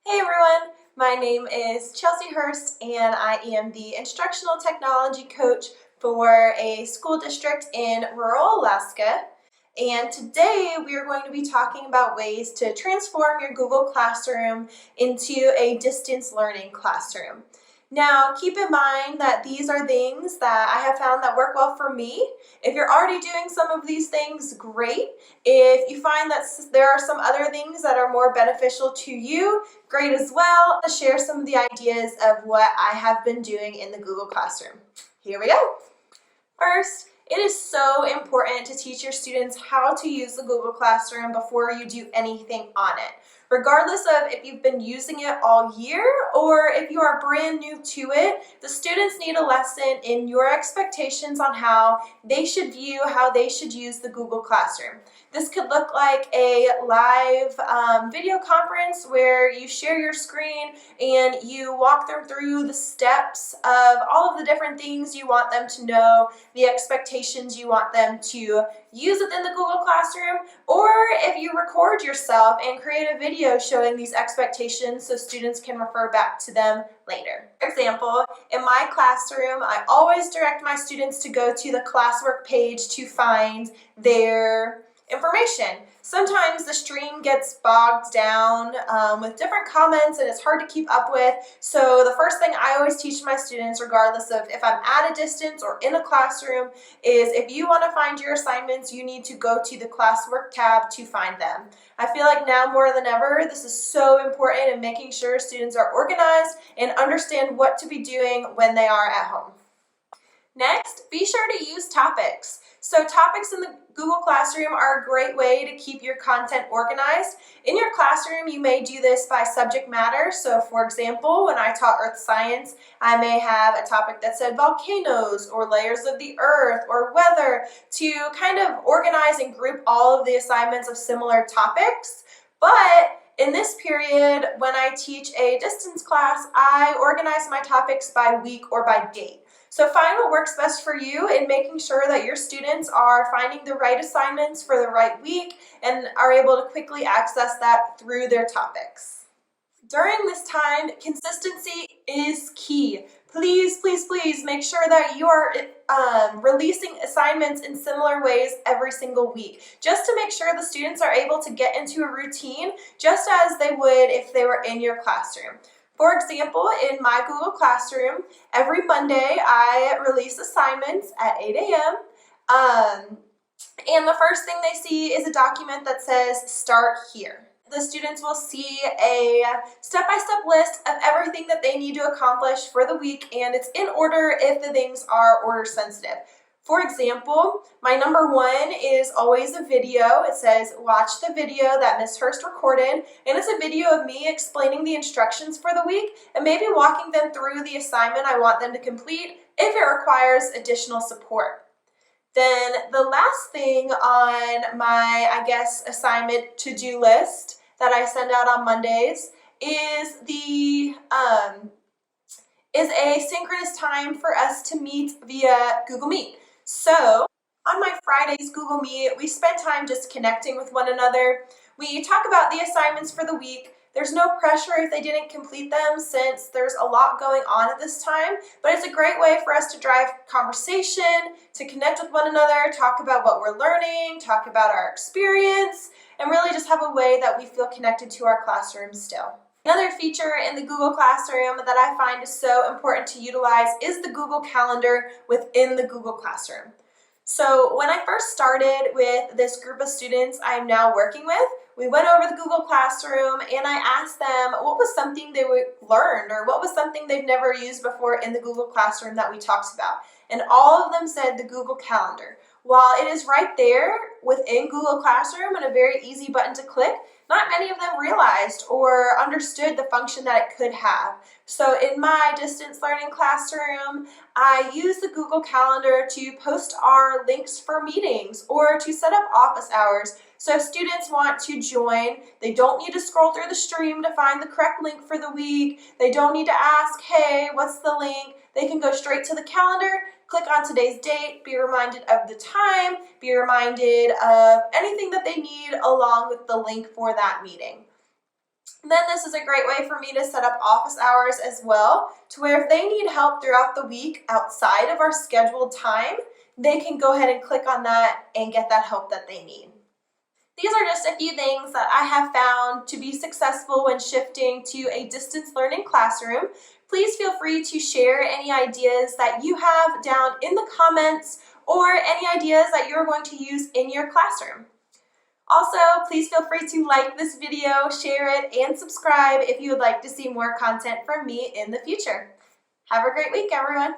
Hey everyone, my name is Chelsea Hurst and I am the Instructional Technology Coach for a school district in rural Alaska. And today we are going to be talking about ways to transform your Google Classroom into a distance learning classroom. Now, keep in mind that these are things that I have found that work well for me. If you're already doing some of these things, great. If you find that there are some other things that are more beneficial to you, great as well. I'll share some of the ideas of what I have been doing in the Google Classroom. Here we go. First, it is so important to teach your students how to use the Google Classroom before you do anything on it. Regardless of if you've been using it all year or if you are brand new to it, the students need a lesson in your expectations on how they should view, how they should use the Google Classroom. This could look like a live video conference where you share your screen and you walk them through the steps of all of the different things you want them to know, the expectations you want them to use within the Google Classroom, or if you record yourself and create a video showing these expectations so students can refer back to them later. For example, in my classroom, I always direct my students to go to the classwork page to find their information. Sometimes the stream gets bogged down with different comments and it's hard to keep up with. So the first thing I always teach my students, regardless of if I'm at a distance or in a classroom, is if you want to find your assignments, you need to go to the classwork tab to find them. I feel like now more than ever, this is so important in making sure students are organized and understand what to be doing when they are at home. Next, be sure to use topics. So topics in the Google Classroom are a great way to keep your content organized. In your classroom, you may do this by subject matter. So for example, when I taught earth science, I may have a topic that said volcanoes or layers of the earth or weather to kind of organize and group all of the assignments of similar topics. But in this period, when I teach a distance class, I organize my topics by week or by date. So find what works best for you in making sure that your students are finding the right assignments for the right week and are able to quickly access that through their topics. During this time, consistency is key. Please, please, please make sure that you are releasing assignments in similar ways every single week, just to make sure the students are able to get into a routine just as they would if they were in your classroom. For example, in my Google Classroom, every Monday I release assignments at 8 a.m. And the first thing they see is a document that says start here. The students will see a step-by-step list of everything that they need to accomplish for the week, and it's in order if the things are order sensitive. For example, my number one is always a video. It says, watch the video that Ms. Hurst recorded, and it's a video of me explaining the instructions for the week and maybe walking them through the assignment I want them to complete if it requires additional support. Then the last thing on my, assignment to-do list that I send out on Mondays is a synchronous time for us to meet via Google Meet. So on my Fridays Google Meet, we spend time just connecting with one another. We talk about the assignments for the week. There's no pressure if they didn't complete them since there's a lot going on at this time, but it's a great way for us to drive conversation, to connect with one another, talk about what we're learning, talk about our experience, and really just have a way that we feel connected to our classroom still. Another feature in the Google Classroom that I find is so important to utilize is the Google Calendar within the Google Classroom. So when I first started with this group of students I'm now working with, we went over the Google Classroom and I asked them what was something they learned or what was something they've never used before in the Google Classroom that we talked about. And all of them said the Google Calendar. While it is right there within Google Classroom and a very easy button to click, not many of them realized or understood the function that it could have. So in my distance learning classroom, I use the Google Calendar to post our links for meetings or to set up office hours. So if students want to join, they don't need to scroll through the stream to find the correct link for the week. They don't need to ask, hey, what's the link? They can go straight to the calendar, click on today's date, be reminded of the time, be reminded of anything that they need along with the link for that meeting. Then this is a great way for me to set up office hours as well, to where if they need help throughout the week outside of our scheduled time, they can go ahead and click on that and get that help that they need. These are just a few things that I have found to be successful when shifting to a distance learning classroom. Please feel free to share any ideas that you have down in the comments or any ideas that you're going to use in your classroom. Also, please feel free to like this video, share it, and subscribe if you would like to see more content from me in the future. Have a great week, everyone.